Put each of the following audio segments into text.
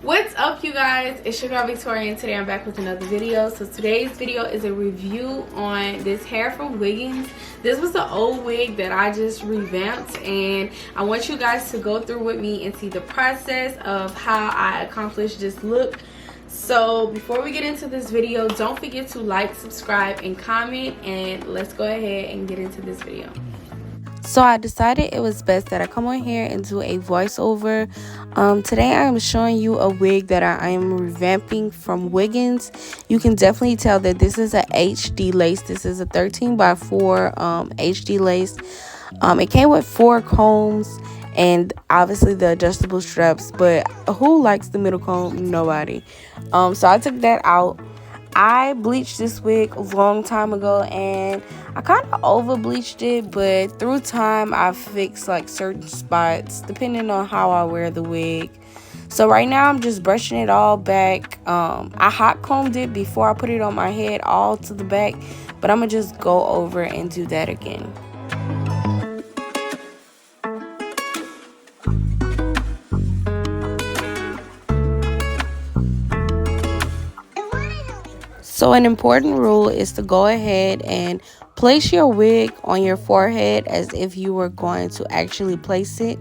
What's up, you guys? It's your girl Victoria, and today I'm back with another video. So today's video is a review on this hair from Wiggins. This was the old wig that I just revamped, and I want you guys to go through with me and see the process of how I accomplished this look. So before we get into this video, don't forget to like, subscribe, and comment, and let's go ahead and get into this video. So I decided it was best that I come on here and do a voiceover. Today I am showing you a wig that I am revamping from Wiggins. You can definitely tell that this is a HD lace. This is a 13x4 HD lace. It came with 4 combs and obviously the adjustable straps, but who likes the middle comb? Nobody. So I took that out. I bleached this wig a long time ago and I kind of over bleached it, but through time I fixed like certain spots depending on how I wear the wig. So right now I'm just brushing it all back. I hot combed it before I put it on my head all to the back, but I'm gonna just go over and do that again. So an important rule is to go ahead and place your wig on your forehead as if you were going to actually place it.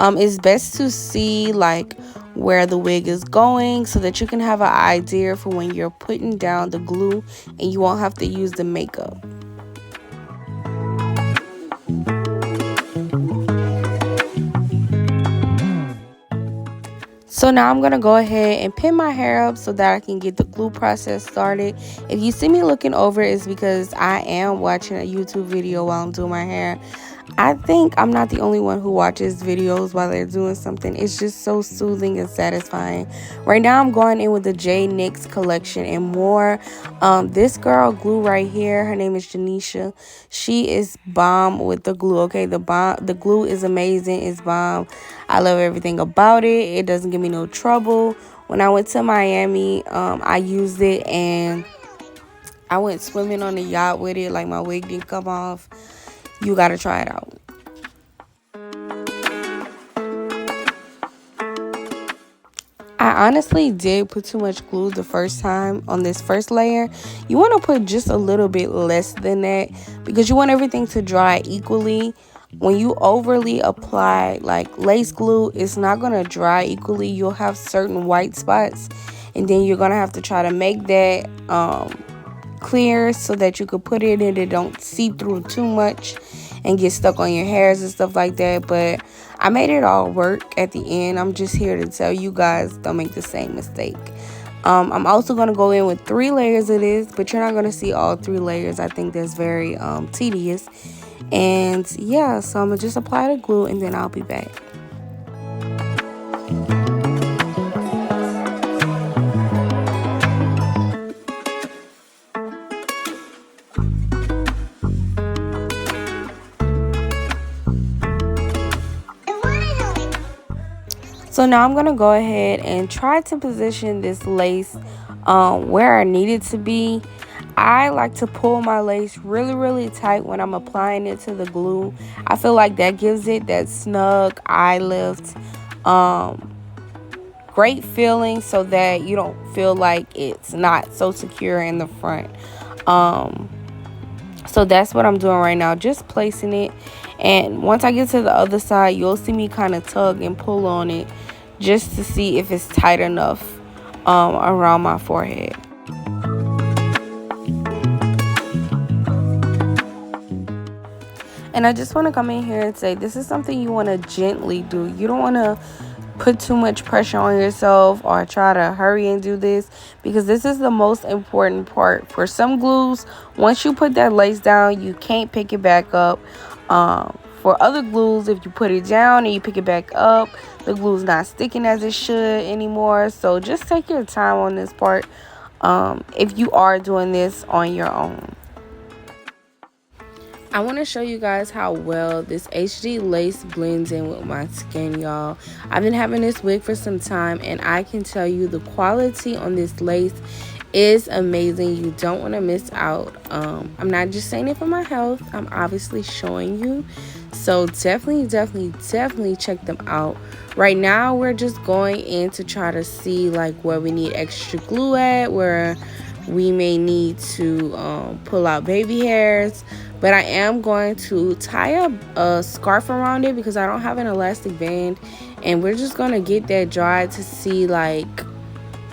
It's best to see like where the wig is going so that you can have an idea for when you're putting down the glue and you won't have to use the makeup. So now I'm going to go ahead and pin my hair up so that I can get the glue process started. If you see me looking over, it's because I am watching a YouTube video while I'm doing my hair. I think I'm not the only one who watches videos while they're doing something. It's just so soothing and satisfying. Right now I'm going in with the J NYX collection and more. This girl glue right here, her name is Janisha. She is bomb with the glue. Okay, the glue is amazing. It's bomb. I love everything about it. It doesn't give me no trouble. When I went to Miami, I used it and I went swimming on the yacht with it. Like, my wig didn't come off. You gotta try it out. I honestly did put too much glue the first time on this first layer. You want to put just a little bit less than that because you want everything to dry equally. When you overly apply like lace glue, it's not going to dry equally. You'll have certain white spots, and then you're going to have to try to make that clear so that you could put it in and it don't see through too much and get stuck on your hairs and stuff like that. But I made it all work at the end. I'm just here to tell you guys don't make the same mistake. I'm also going to go in with 3 layers of this, but you're not going to see all 3 layers. I think that's very tedious. And yeah, so I'm going to just apply the glue and then I'll be back. So now I'm going to go ahead and try to position this lace where I need it to be. I like to pull my lace really tight when I'm applying it to the glue. I feel like that gives it that snug eye lift, great feeling so that you don't feel like it's not so secure in the front. So that's what I'm doing right now, just placing it. And once I get to the other side, you'll see me kind of tug and pull on it just to see if it's tight enough around my forehead. And I just want to come in here and say this is something you want to gently do. You don't want to put too much pressure on yourself or try to hurry and do this, because this is the most important part. For some glues, once you put that lace down, you can't pick it back up. For other glues, if you put it down and you pick it back up, the glue's not sticking as it should anymore. So just take your time on this part if you are doing this on your own. I want to show you guys how well this HD lace blends in with my skin, y'all. I've been having this wig for some time, and I can tell you the quality on this lace is amazing. You don't want to miss out. I'm not just saying it for my health. I'm obviously showing you. So definitely check them out. Right now we're just going in to try to see like where we need extra glue at, where we may need to pull out baby hairs. But I am going to tie up a scarf around it because I don't have an elastic band, and we're just gonna get that dried to see like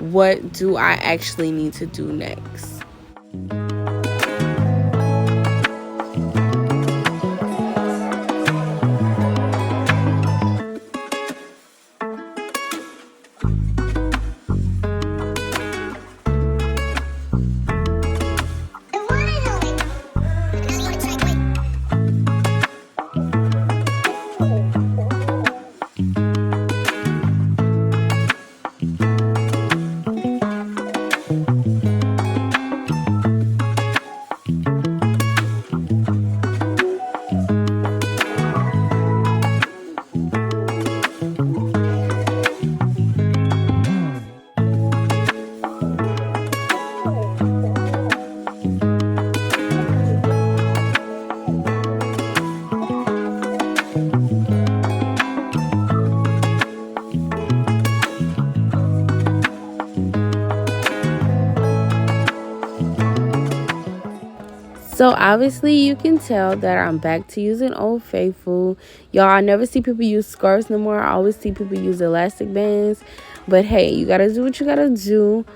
what do I actually need to do next. So obviously you can tell that I'm back to using Old Faithful. Y'all, I never see people use scarves no more. I always see people use elastic bands. But hey, you gotta do what you gotta do.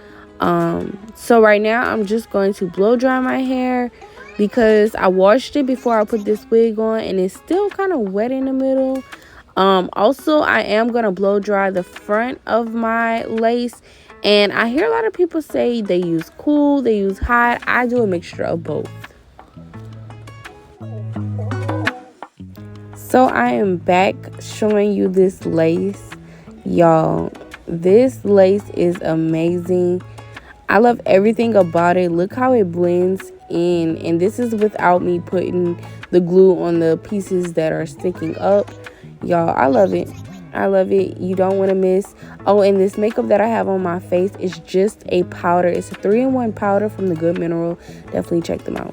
So right now I'm just going to blow dry my hair because I washed it before I put this wig on and it's still kind of wet in the middle. Also I am gonna blow dry the front of my lace, and I hear a lot of people say they use cool, they use hot. I do a mixture of both. So I am back showing you this lace. Y'all, this lace is amazing. I love everything about it. Look how it blends in, and this is without me putting the glue on the pieces that are sticking up. Y'all, I love it. I love it. You don't want to miss. Oh, and this makeup that I have on my face is just a powder. It's a 3-in-1 powder from the Good Mineral. Definitely check them out.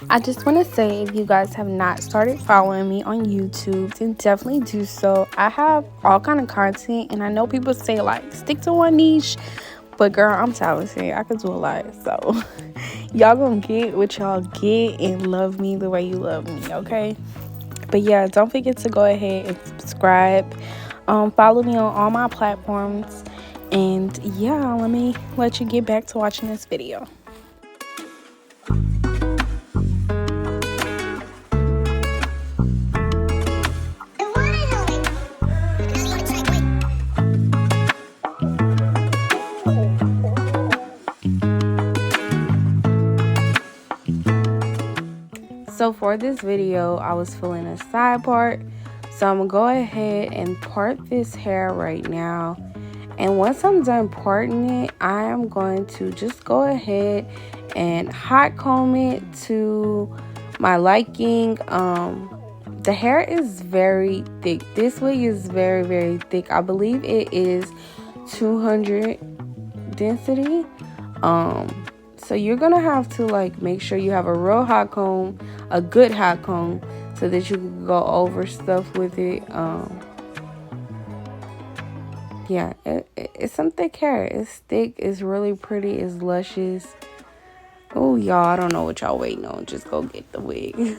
I just want to say, if you guys have not started following me on YouTube, then definitely do so. I have all kind of content, and I know people say like stick to one niche, but girl, I'm talented. I could do a lot. So y'all gonna get what y'all get and love me the way you love me, okay? But yeah, don't forget to go ahead and subscribe. Follow me on all my platforms, and yeah, let me let you get back to watching this video. So for this video, I was filling a side part. So I'm gonna go ahead and part this hair right now. And once I'm done parting it, I am going to just go ahead and hot comb it to my liking. The hair is very thick. This wig is very, very thick. I believe it is 200 density. So you're gonna have to like make sure you have a real hot comb, a good hot comb, so that you can go over stuff with it. Yeah, it's some thick hair. It's thick, it's really pretty, it's luscious. Oh, y'all, I don't know what y'all waiting on. Just go get the wig.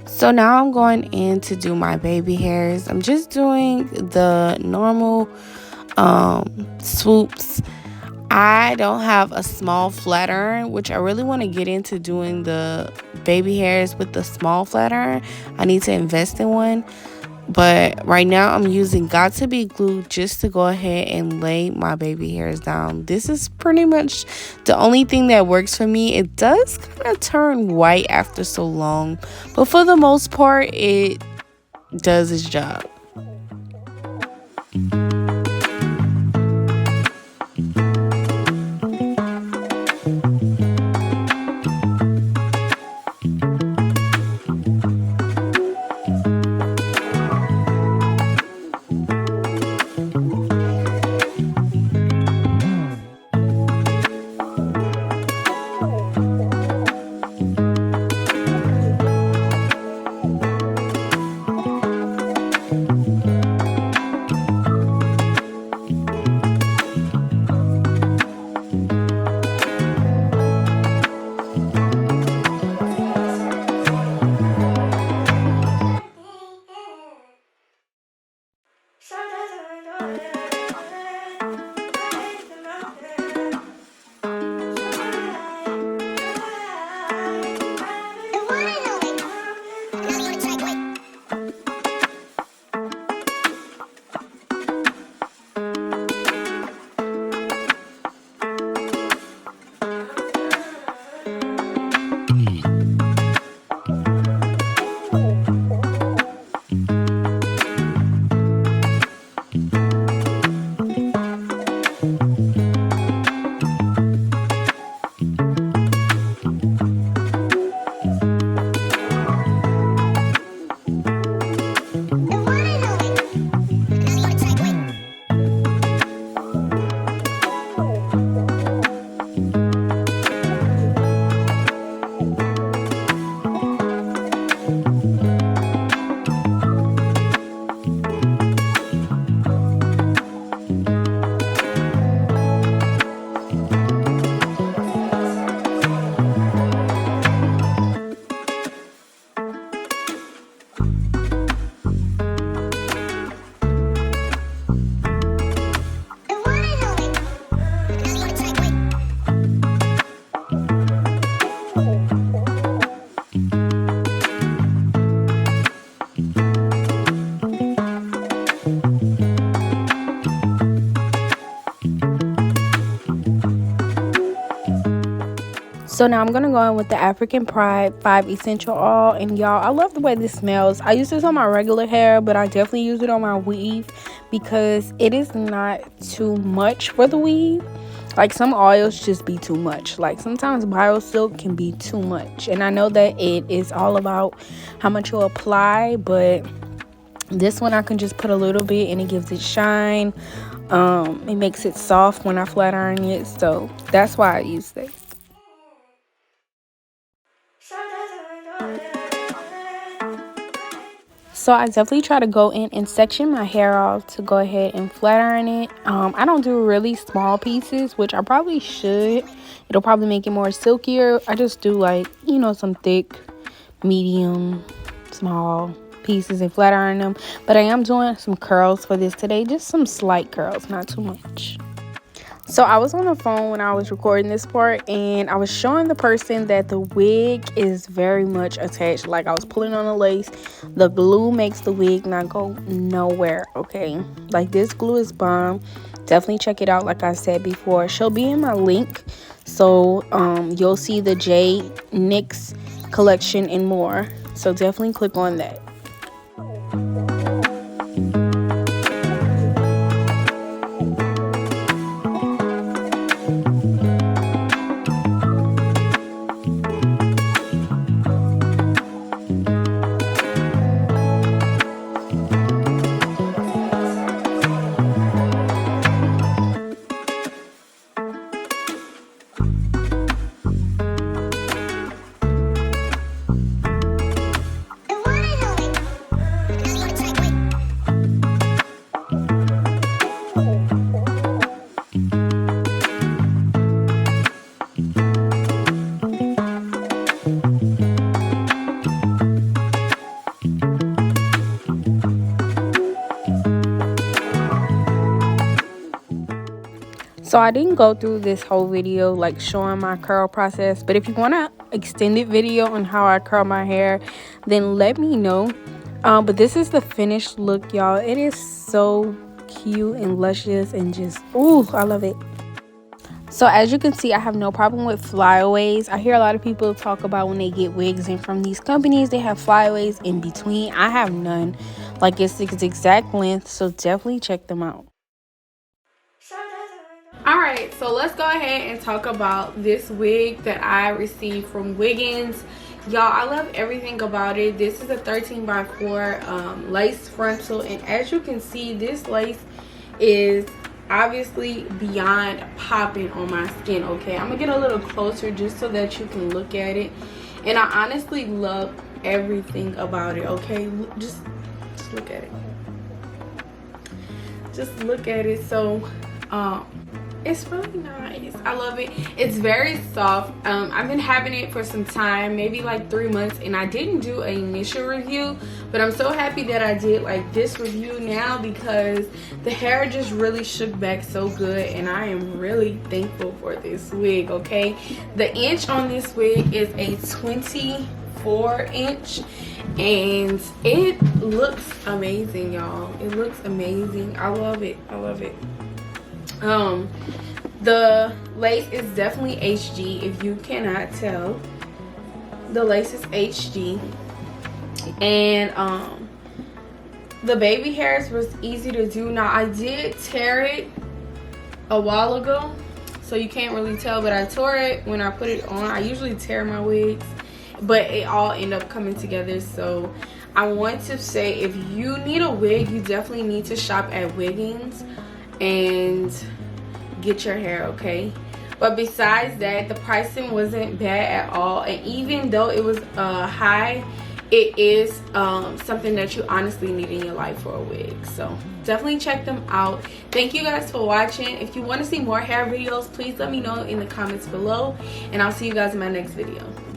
So now I'm going in to do my baby hairs. I'm just doing the normal swoops. I don't have a small flat iron, which I really want to get into doing the baby hairs with the small flat iron. I need to invest in one. But right now I'm using Got To Be Glue just to go ahead and lay my baby hairs down. This is pretty much the only thing that works for me. It does kind of turn white after so long, but for the most part, it does its job. So now I'm going to go in with the African Pride 5 Essential Oil. And y'all, I love the way this smells. I use this on my regular hair, but I definitely use it on my weave because it is not too much for the weave. Like some oils just be too much. Like sometimes BioSilk can be too much. And I know that it is all about how much you apply, but this one I can just put a little bit and it gives it shine. It makes it soft when I flat iron it. So that's why I use this. So I definitely try to go in and section my hair off to go ahead and flat iron it. I don't do really small pieces, which I probably should. It'll probably make it more silkier. I just do like, you know, some thick, medium, small pieces and flat iron them. But I am doing some curls for this today, just some slight curls, not too much. So I was on the phone when I was recording this part, and I was showing the person that the wig is very much attached. Like, I was pulling on the lace. The glue makes the wig not go nowhere, okay? Like, this glue is bomb. Definitely check it out, like I said before. She'll be in my link. So you'll see the J NYX collection and more. So definitely click on that. So I didn't go through this whole video like showing my curl process, but if you want an extended video on how I curl my hair, then let me know. But this is the finished look, y'all. It is so cute and luscious and just, ooh, I love it. So as you can see, I have no problem with flyaways. I hear a lot of people talk about when they get wigs in from these companies, they have flyaways in between. I have none. Like, it's the exact length, so definitely check them out. Alright, so let's go ahead and talk about this wig that I received from Wiggins. Y'all, I love everything about it. This is a 13x4 lace frontal, and as you can see, this lace is obviously beyond popping on my skin. Okay, I'm gonna get a little closer just so that you can look at it, and I honestly love everything about it. Okay, just look at it. Just look at it. So it's really nice. I love it. It's very soft. I've been having it for some time, maybe like 3 months, and I didn't do an initial review, but I'm so happy that I did like this review now because the hair just really shook back so good, and I am really thankful for this wig. Okay, the inch on this wig is a 24-inch, and it looks amazing, y'all. It looks amazing. I love it. I love it. The lace is definitely HG. If you cannot tell, the lace is HG, and the baby hairs was easy to do. Now, I did tear it a while ago, so you can't really tell, but I tore it when I put it on. I usually tear my wigs, but it all ended up coming together. So I want to say, if you need a wig, you definitely need to shop at Wiggins and get your hair, okay? But besides that, the pricing wasn't bad at all, and even though it was high, it is something that you honestly need in your life for a wig. So definitely check them out. Thank you guys for watching. If you want to see more hair videos, please let me know in the comments below, and I'll see you guys in my next video.